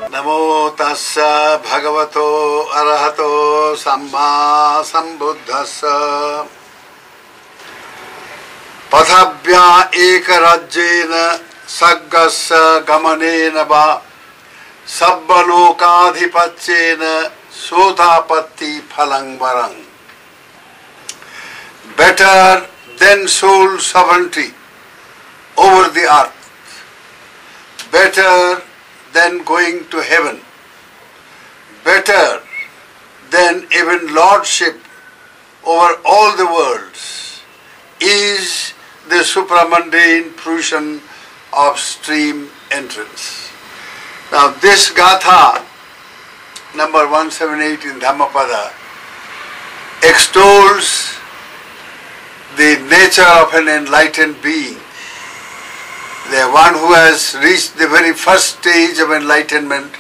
Namo tassa bhagavato arahato samma sambuddhassa pathabhya ekarajjena saggasya gamanena va sabbalokadhipacchena sotapatti phalang varang. Better than soul sovereignty over the earth, better than going to heaven, better than even lordship over all the worlds, is the supramundane fruition of stream entrance. Now this Gatha, number 178 in Dhammapada, extols the nature of an enlightened being, the one who has reached the very first stage of enlightenment,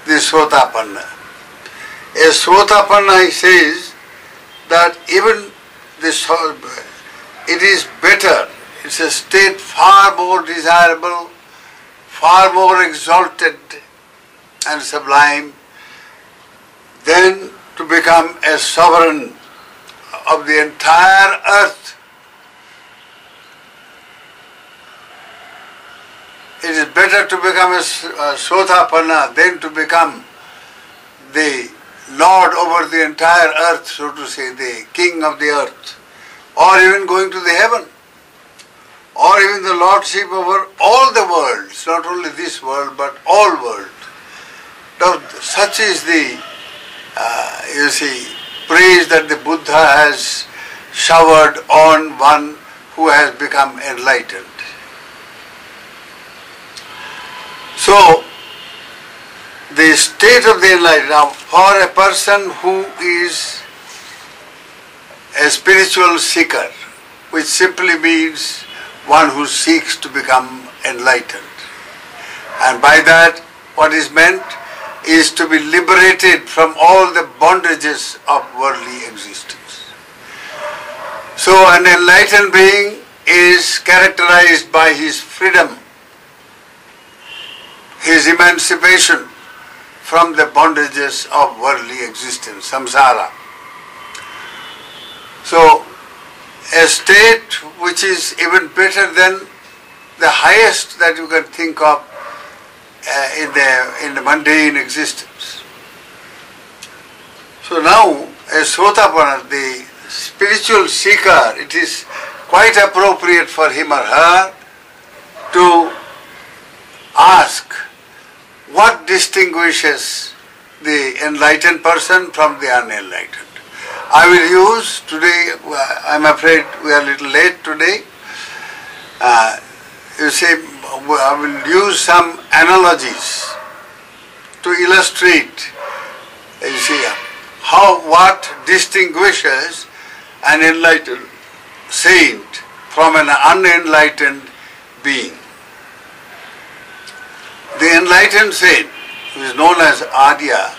the Sotapanna. A Sotapanna, he says that even it is better, it's a state far more desirable, far more exalted and sublime than to become a sovereign of the entire earth. It is better to become a Sotapanna than to become the Lord over the entire earth, so to say, the King of the earth, or even going to the heaven, or even the Lordship over all the worlds, not only this world but all worlds. Now, such is the, praise that the Buddha has showered on one who has become enlightened. So, the state of the enlightened, now for a person who is a spiritual seeker, which simply means one who seeks to become enlightened. And by that, what is meant is to be liberated from all the bondages of worldly existence. So an enlightened being is characterized by his freedom, his emancipation from the bondages of worldly existence, samsara. So, a state which is even better than the highest that you can think of in the mundane existence. So now, a Sotapanna, the spiritual seeker, it is quite appropriate for him or her to ask what distinguishes the enlightened person from the unenlightened. I will use today, I'm afraid we are a little late today, I will use some analogies to illustrate, what distinguishes an enlightened saint from an unenlightened being. The enlightened saint, who is known as Adya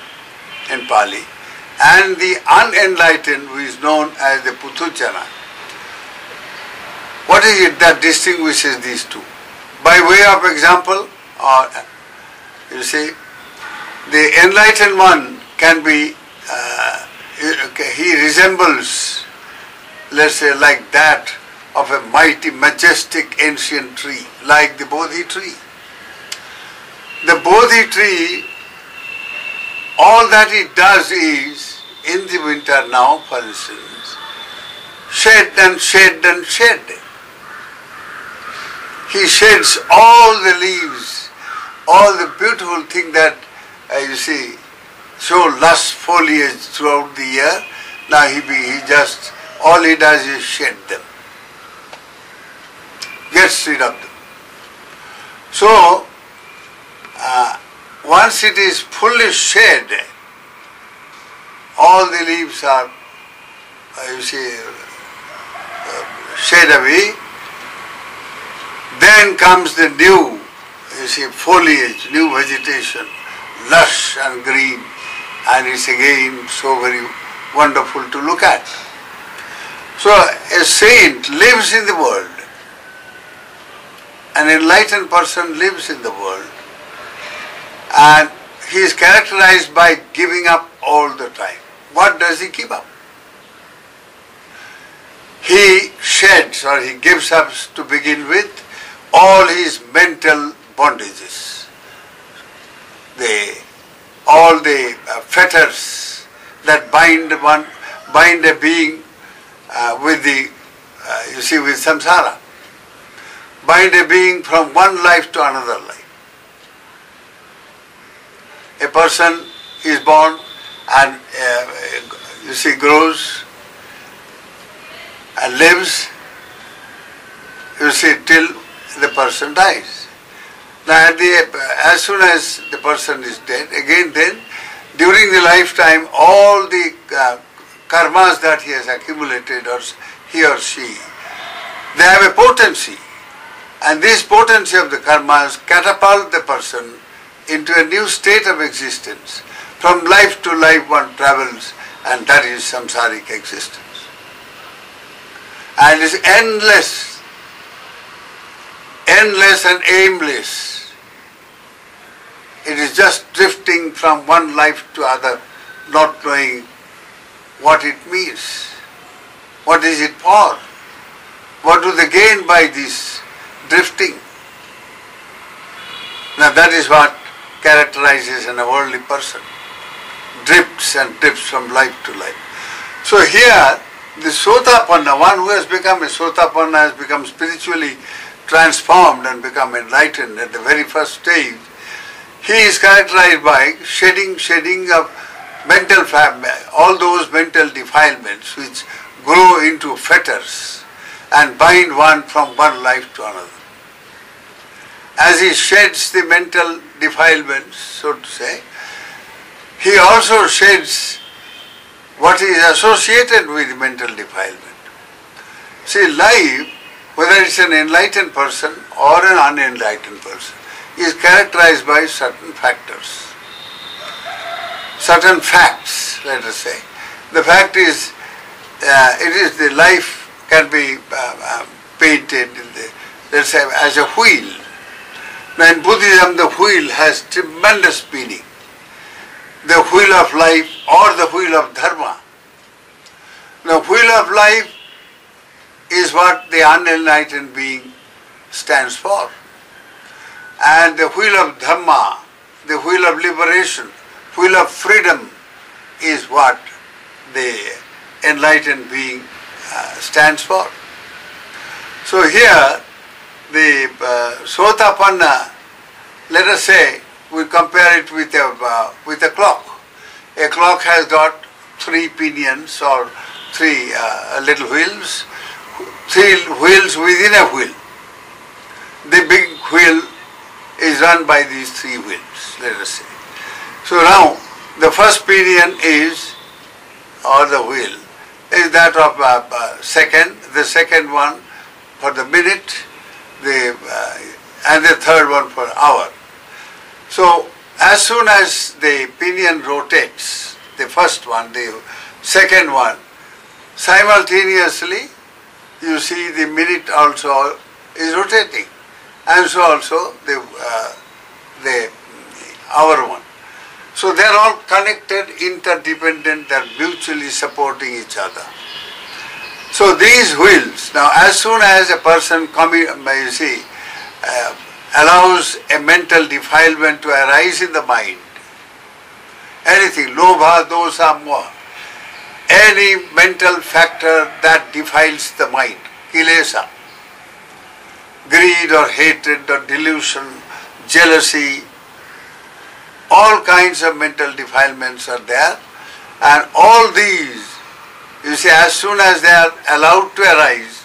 in Pali, and the unenlightened, who is known as the Puthujjana. What is it that distinguishes these two? By way of example, the enlightened one can be, he resembles, let's say, like that of a mighty, majestic, ancient tree, like the Bodhi tree. The Bodhi tree, all that it does is, in the winter now, for instance, shed and shed and shed. He sheds all the leaves, all the beautiful things that, show lush foliage throughout the year. Now all he does is shed them, gets rid of them. So, once it is fully shed, all the leaves are, shed away. Then comes the new, foliage, new vegetation, lush and green, and it's again so very wonderful to look at. So a saint lives in the world. An enlightened person lives in the world, and he is characterized by giving up all the time. What does he give up? He sheds or he gives up to begin with all his mental bondages. All the fetters that bind a being with with samsara. Bind a being from one life to another life. A person is born and grows and lives, till the person dies. Now as soon as the person is dead, again then, during the lifetime, all the karmas that he has accumulated, or he or she, they have a potency. And this potency of the karmas catapult the person into a new state of existence. From life to life one travels, and that is samsaric existence. And it's endless and aimless. It is just drifting from one life to other, not knowing what it means. What is it for? What do they gain by this drifting? Now that is what characterizes an worldly person. Drifts and drifts from life to life. So here, the Sotapanna, one who has become a Sotapanna, has become spiritually transformed and become enlightened at the very first stage. He is characterized by shedding of all those mental defilements which grow into fetters and bind one from one life to another. As he sheds the mental defilements, so to say, he also sheds what is associated with mental defilement. See, life, whether it's an enlightened person or an unenlightened person, is characterized by certain factors, certain facts, let us say. The fact is, the life can be painted let's say, as a wheel. Now in Buddhism, the wheel has tremendous meaning. The wheel of life or the wheel of Dharma. The wheel of life is what the unenlightened being stands for. And the wheel of Dhamma, the wheel of liberation, wheel of freedom is what the enlightened being stands for. So here, the Sotapanna, let us say, we compare it with a clock. A clock has got 3 pinions or 3 little wheels, 3 wheels within a wheel. The big wheel is run by these 3 wheels, let us say. So now, the first pinion is, or the wheel, is that of second, the second one for the minute, and the third one for hour. So, as soon as the pinion rotates, the first one, the second one, simultaneously you see the minute also is rotating, and so also the hour one. So they are all connected, interdependent, they are mutually supporting each other. So these wheels, now as soon as a person allows a mental defilement to arise in the mind, anything, lobha, dosa, moha, any mental factor that defiles the mind, kilesa, greed or hatred or delusion, jealousy, all kinds of mental defilements are there, and all these, you see, as soon as they are allowed to arise,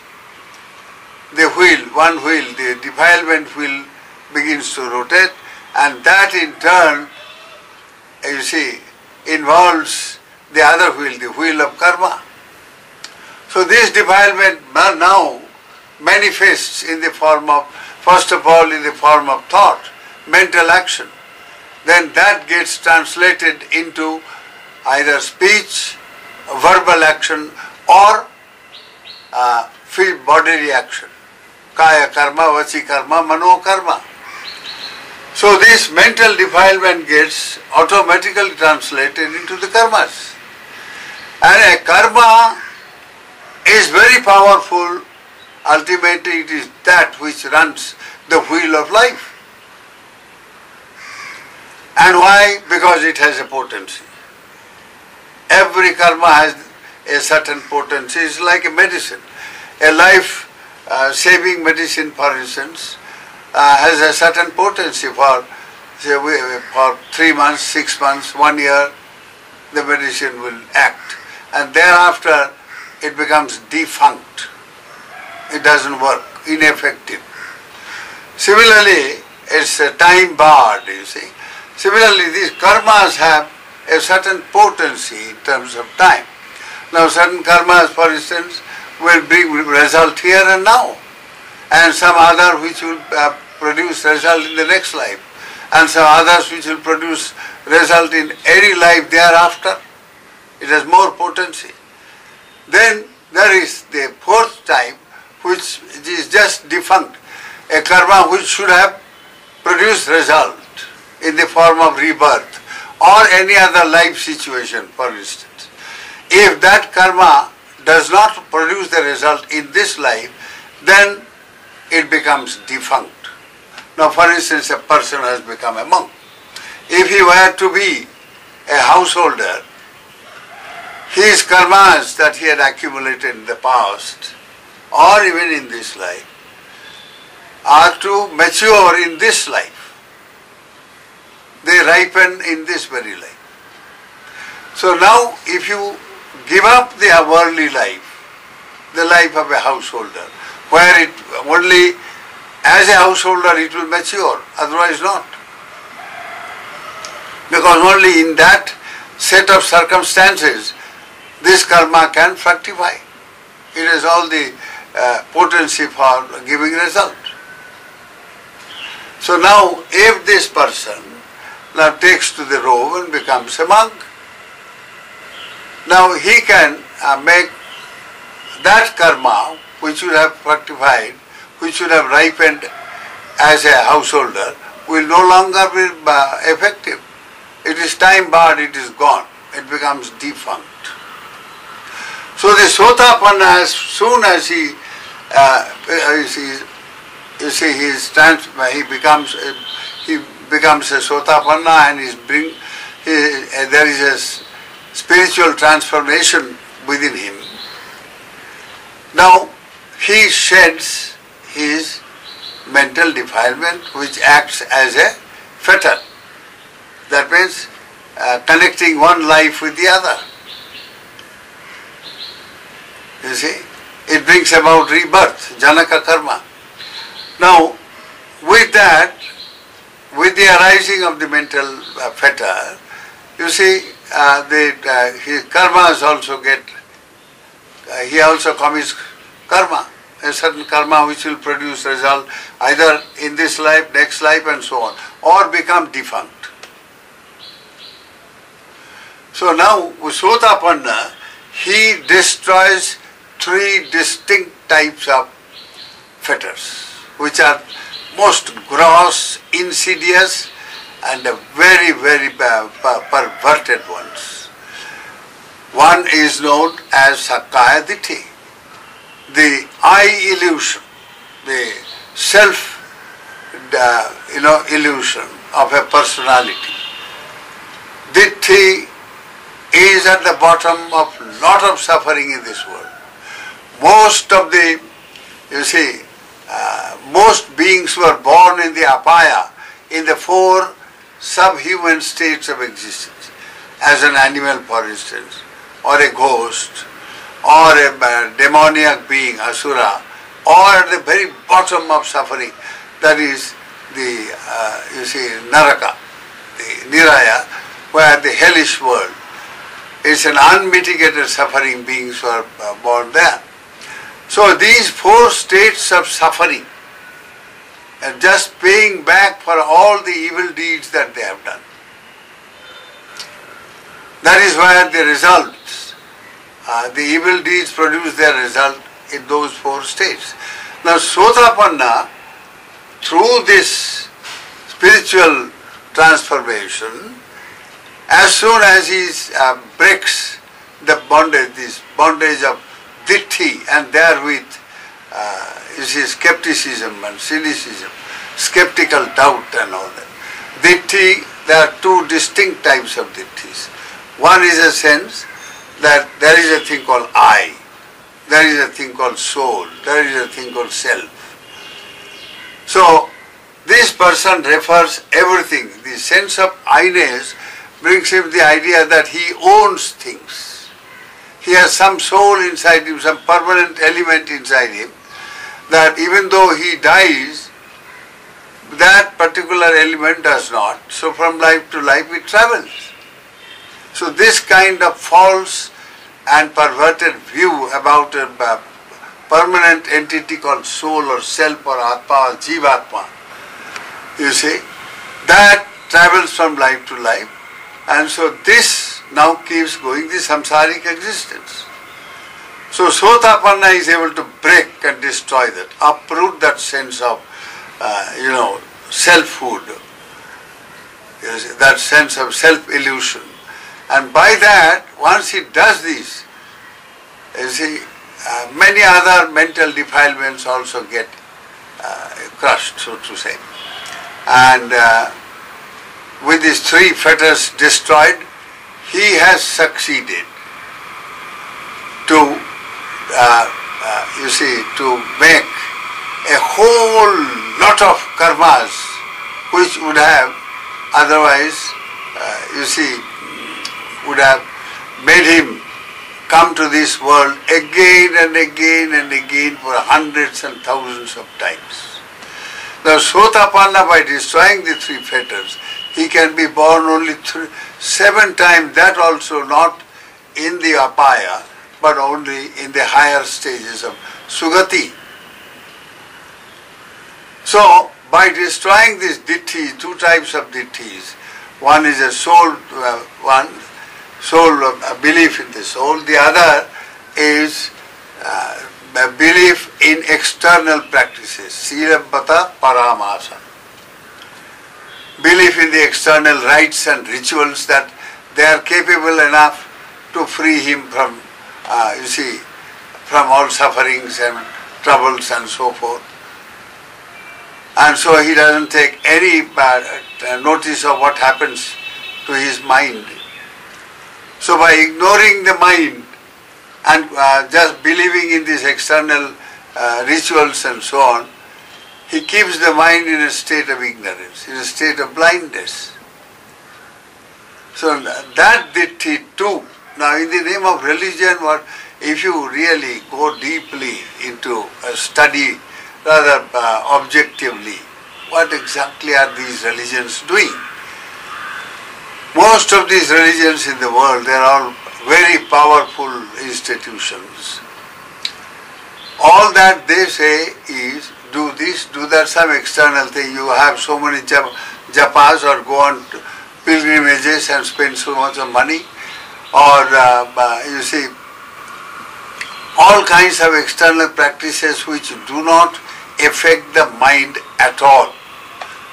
the wheel, one wheel, the defilement wheel begins to rotate, and that in turn, you see, involves the other wheel, the wheel of karma. So this defilement now manifests in the form of, first of all, in the form of thought, mental action. Then that gets translated into either speech, verbal action, or bodily action. Kaya karma, vachi karma, mano karma. So this mental defilement gets automatically translated into the karmas. And a karma is very powerful. Ultimately it is that which runs the wheel of life. And why? Because it has a potency. Every karma has a certain potency. It's like a medicine. A life-saving medicine, for instance, has a certain potency for 3 months, 6 months, 1 year, the medicine will act. And thereafter it becomes defunct. It doesn't work, ineffective. Similarly, it's time barred, you see. Similarly, these karmas have a certain potency in terms of time. Now certain karmas, for instance, will bring result here and now, and some other which will produce result in the next life, and some others which will produce result in any life thereafter. It has more potency. Then there is the fourth type, which is just defunct, a karma which should have produced result in the form of rebirth or any other life situation, for instance. If that karma does not produce the result in this life, then it becomes defunct. Now, for instance, a person has become a monk. If he were to be a householder, his karmas that he had accumulated in the past, or even in this life, are to mature in this life. They ripen in this very life. So now, if you give up the worldly life, the life of a householder, where it only as a householder it will mature, otherwise not. Because only in that set of circumstances this karma can fructify. It has all the potency for giving result. So now if this person now takes to the robe and becomes a monk, now he can make that karma which would have fructified, which would have ripened as a householder, will no longer be effective. It is time barred, it is gone, it becomes defunct. So the Sotapanna, as soon as he becomes a Sotapanna, and there is a spiritual transformation within him. Now he sheds his mental defilement, which acts as a fetter. That means connecting one life with the other. You see, it brings about rebirth, janaka karma. Now, with that, with the arising of the mental fetter, you see, his karmas also he also commits karma, a certain karma which will produce result either in this life, next life, and so on, or become defunct. So now, with Sotapanna, he destroys 3 distinct types of fetters, which are most gross, insidious, and very, very perverted ones. One is known as Sakkaya Ditthi, the I illusion, the self illusion of a personality. Ditthi is at the bottom of lot of suffering in this world. Most of the, most beings who are born in the apaya, in the 4 subhuman states of existence, as an animal, for instance, or a ghost, or a demoniac being, asura, or at the very bottom of suffering, that is the, naraka, the niraya, where the hellish world. It's an unmitigated suffering beings who are born there. So these 4 states of suffering are just paying back for all the evil deeds that they have done. That is where the results, the evil deeds produce their result in those 4 states. Now Sotapanna, through this spiritual transformation, as soon as he breaks the bondage, this bondage of ditthi, and therewith skepticism and cynicism, skeptical doubt and all that. Ditthi, there are two distinct types of ditthis. One is a sense that there is a thing called I, there is a thing called soul, there is a thing called self. So, this person refers everything. The sense of I-ness brings him the idea that he owns things. He has some soul inside him, some permanent element inside him, that even though he dies, that particular element does not. So from life to life it travels. So this kind of false and perverted view about a permanent entity called soul or self or atma or jivatma, you see, that travels from life to life, and so this now keeps going the samsaric existence. So Sotapanna is able to break and destroy that, uproot that sense of, selfhood, that sense of self-illusion. And by that, once he does this, you see, many other mental defilements also get crushed, so to say. And with these three fetters destroyed, he has succeeded to, to make a whole lot of karmas which would have otherwise, would have made him come to this world again and again and again for hundreds and thousands of times. Now Sotapanna, by destroying the three fetters, he can be born only 7 times, that also not in the apaya, but only in the higher stages of sugati. So, by destroying these ditthis, 2 types of ditthis, one is a soul, a belief in the soul, the other is a belief in external practices, silabhata paramasa. Belief in the external rites and rituals that they are capable enough to free him from, from all sufferings and troubles and so forth. And so he doesn't take any notice of what happens to his mind. So by ignoring the mind and just believing in these external rituals and so on, he keeps the mind in a state of ignorance, in a state of blindness. So that ditthi too. Now in the name of religion, if you really go deeply into a study, rather objectively, what exactly are these religions doing? Most of these religions in the world, they are all very powerful institutions. All that they say is, do this, do that, some external thing. You have so many japas or go on pilgrimages and spend so much of money, or all kinds of external practices which do not affect the mind at all,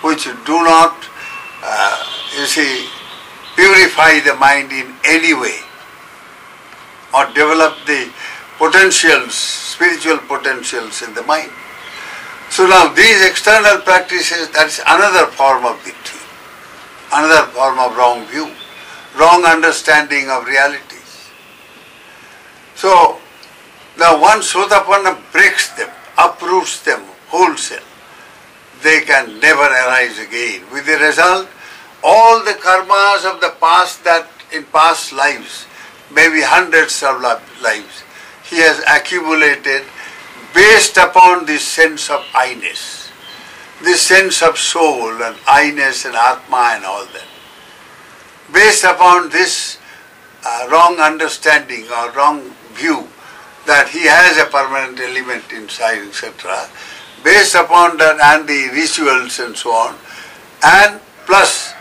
which do not, purify the mind in any way, or develop the potentials, spiritual potentials in the mind. So now these external practices, that's another form of ditthi, another form of wrong view, wrong understanding of realities. So now once Sotapanna breaks them, uproots them wholesale, they can never arise again. With the result, all the karmas of the past, that in past lives, maybe hundreds of lives, he has accumulated based upon this sense of I-ness, this sense of soul and I-ness and Atma and all that. Based upon this wrong understanding or wrong view that he has a permanent element inside, etc., based upon that and the rituals and so on, and plus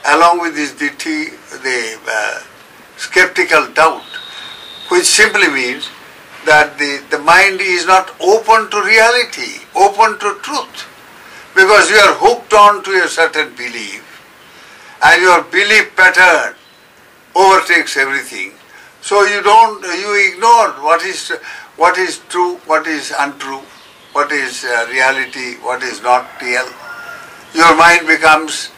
along with this ditthi, the skeptical doubt, which simply means that the mind is not open to reality, open to truth. because you are hooked on to a certain belief, and your belief pattern overtakes everything. So you ignore what is true, what is untrue, what is reality, what is not real. Your mind becomes,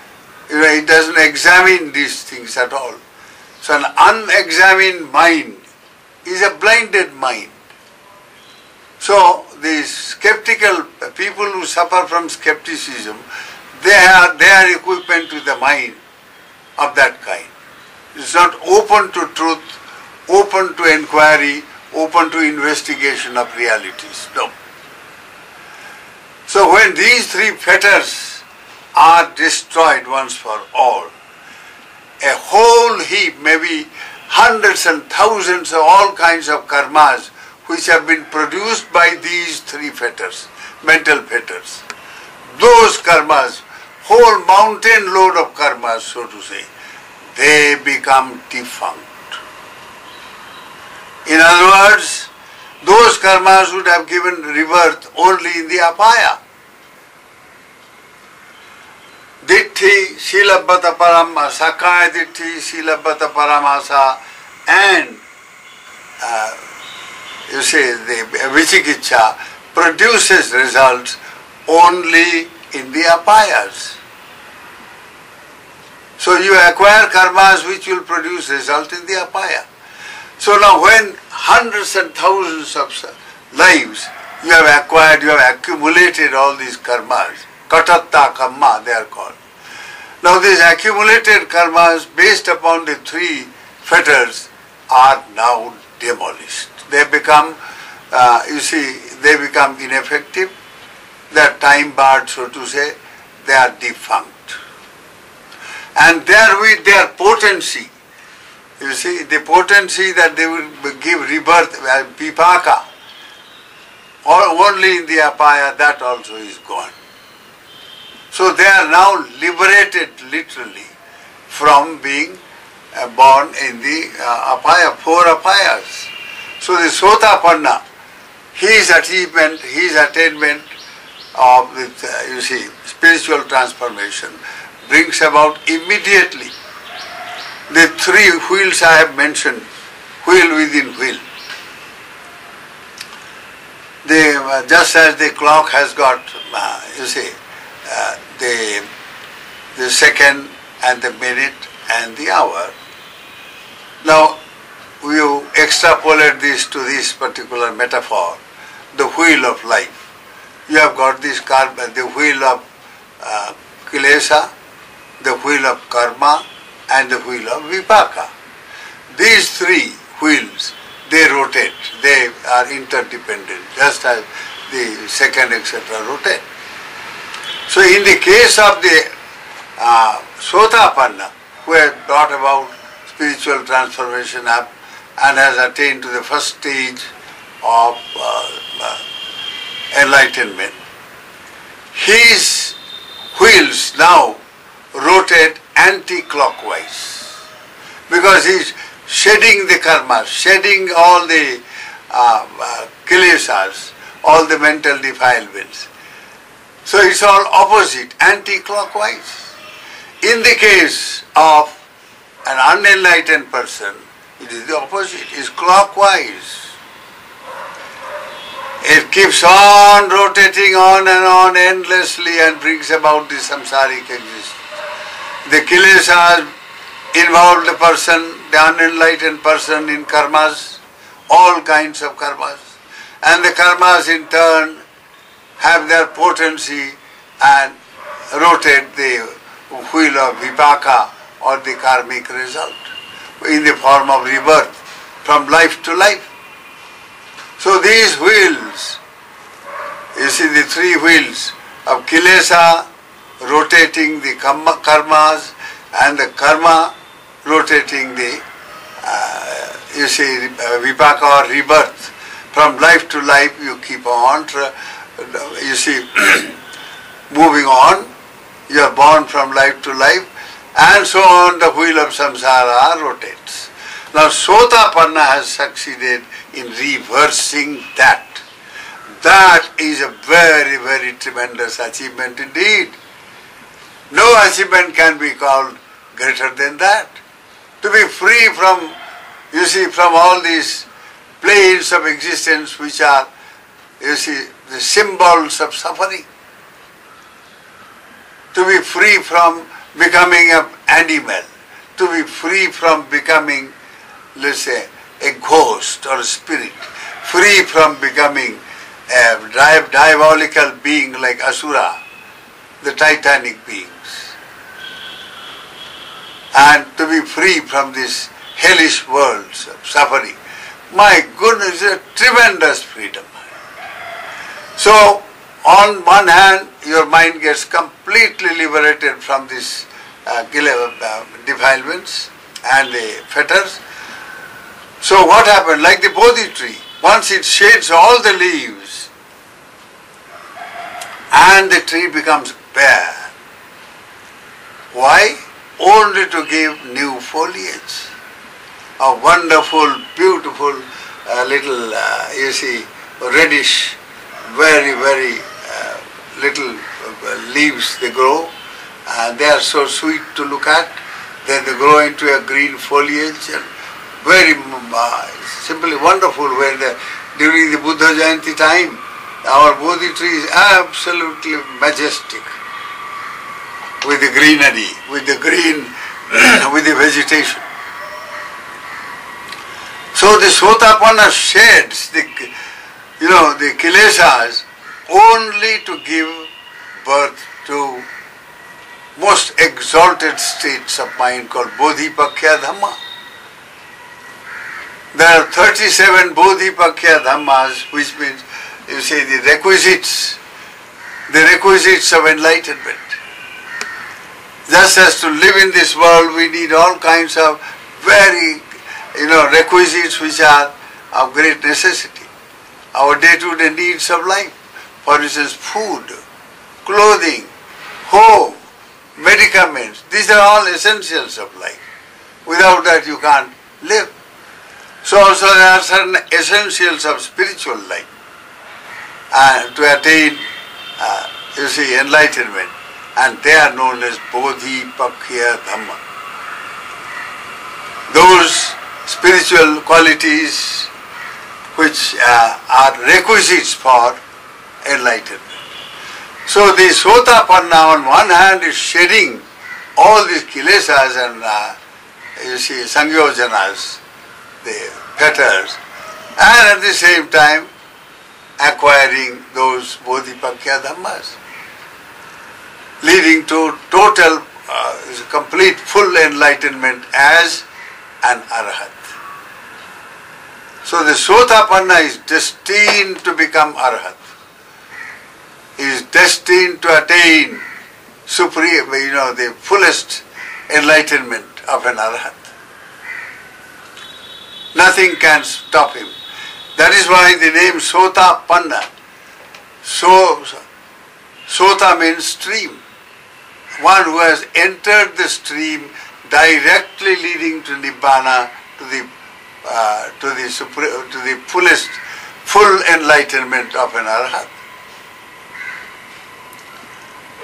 it doesn't examine these things at all. So an unexamined mind is a blinded mind. So these skeptical people who suffer from skepticism, they are equipment with the mind of that kind. It's not open to truth, open to inquiry, open to investigation of realities. No. So when these three fetters are destroyed once for all, a whole heap, maybe hundreds and thousands of all kinds of karmas which have been produced by these three fetters, mental fetters, those karmas, whole mountain load of karmas, so to say, they become defunct. In other words, those karmas would have given rebirth only in the apaya. Ditti, Silabbata Parama, Sakaya Ditti, Silabbata Paramasa, and the Vichikicha produces results only in the apayas. So you acquire karmas which will produce result in the apaya. So now when hundreds and thousands of lives you have acquired, you have accumulated all these karmas, katatta kamma they are called. Now these accumulated karmas based upon the three fetters are now demolished. They become, they become ineffective, they are time barred, so to say, they are defunct. And therewith their potency, the potency that they will give rebirth, vipaka, only in the apaya, that also is gone. So they are now liberated literally from being born in the apaya, four apayas. So the Sotapanna, his achievement, his attainment of spiritual transformation brings about immediately the three wheels I have mentioned, wheel within wheel. Just as the clock has got, the second and the minute and the hour. Now, you extrapolate this to this particular metaphor, the wheel of life. You have got this karma, the wheel of kilesa, the wheel of karma, and the wheel of vipaka. These three wheels, they rotate, they are interdependent, just as the second, etc. rotate. So in the case of the Sotapanna, who has brought about spiritual transformation up and has attained to the first stage of enlightenment, his wheels now rotate anti-clockwise because he is shedding the karmas, shedding all the kilesas, all the mental defilements. So it's all opposite, anti-clockwise. In the case of an unenlightened person, it is the opposite, it is clockwise. It keeps on rotating on and on endlessly and brings about the samsaric existence. The kilesas involve the person, the unenlightened person in karmas, all kinds of karmas. And the karmas in turn have their potency and rotate the wheel of vipaka or the karmic result in the form of rebirth from life to life. So these wheels, the three wheels of kilesa rotating the karmas and the karma rotating the vipaka or rebirth. From life to life you keep on, moving on, you are born from life to life, and so on the wheel of samsara rotates. Now Sotapanna has succeeded in reversing that. That is a very, very tremendous achievement indeed. No achievement can be called greater than that. To be free from, you see, from all these planes of existence which are, you see, the symbols of suffering. To be free from becoming an animal. To be free from becoming, let's say, a ghost or a spirit. Free from becoming a diabolical being like Asura, the titanic beings. And to be free from these hellish worlds of suffering. My goodness, a tremendous freedom. So, on one hand, your mind gets completely liberated from these defilements and the fetters. So what happened? Like the Bodhi tree, once it shades all the leaves and the tree becomes bare. Why? Only to give new foliage. A wonderful, beautiful little, you see, reddish, very, very little leaves they grow. They are so sweet to look at. Then they grow into a green foliage and very simply wonderful. When during the Buddha Jayanti time, our Bodhi tree is absolutely majestic with the greenery, with the green, with the vegetation. So the Sotapanna sheds the kilesas only to give birth to most exalted states of mind called Bodhipakya Dhamma. There are 37 Bodhipakya Dhammas, which means, you say, the requisites of enlightenment. Just as to live in this world, we need all kinds of very, requisites which are of great necessity. Our day-to-day needs of life. For instance, food, clothing, home, medicaments. These are all essentials of life. Without that you can't live. So also there are certain essentials of spiritual life. And to attain, enlightenment. And they are known as Bodhipakya Dhamma. Those spiritual qualities which are requisites for enlightenment. So the Sotapanna on one hand is shedding all these kilesas and Sangyojanas, the fetters, and at the same time acquiring those Bodhipakya Dhammas, leading to total, complete, full enlightenment as an Arhat. So the Sotapanna is destined to become Arhat. He is destined to attain supreme, the fullest enlightenment of an Arhat. Nothing can stop him. That is why the name Sotapanna. Sota means stream. One who has entered the stream directly leading to Nibbana, to the fullest, full enlightenment of an Arhat.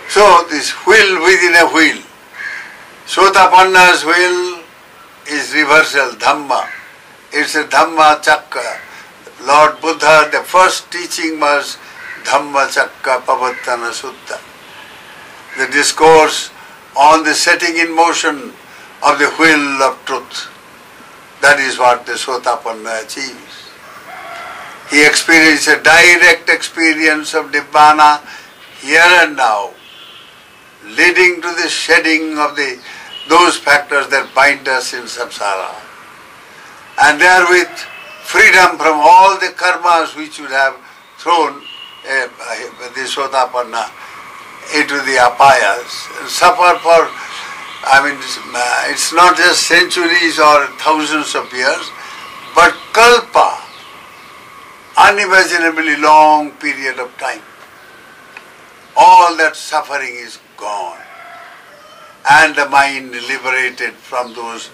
So this wheel within a wheel. Sotapanna's wheel is reversal, Dhamma. It's a Dhamma Chakra. Lord Buddha, the first teaching was Dhamma Chakra Pavattana Sutta. The discourse on the setting in motion of the wheel of truth. That is what the Sotapanna achieves. He experienced a direct experience of Nibbana here and now, leading to the shedding of those factors that bind us in samsara. And therewith freedom from all the karmas which would have thrown the Sotapanna into the apayas, suffer for, it's not just centuries or thousands of years, but kalpa, unimaginably long period of time. All that suffering is gone, and the mind liberated from those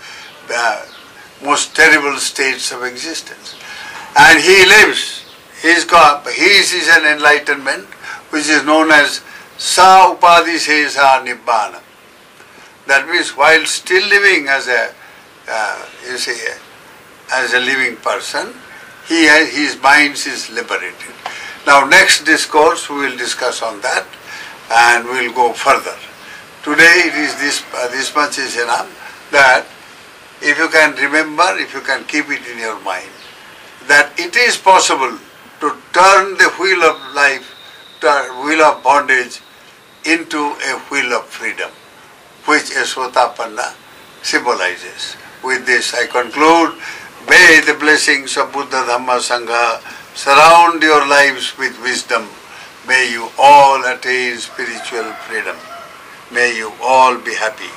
most terrible states of existence. And he lives His is an enlightenment which is known as Sa Upadhi Sesa Nibbana. That means while still living as a living person, his mind is liberated. Now next discourse we will discuss on that and we will go further. Today it is this much is enough, that if you can remember, if you can keep it in your mind, that it is possible to turn the wheel of life, wheel of bondage into a wheel of freedom, which a Sotapanna symbolizes. With this I conclude. May the blessings of Buddha, Dhamma, Sangha surround your lives with wisdom. May you all attain spiritual freedom. May you all be happy.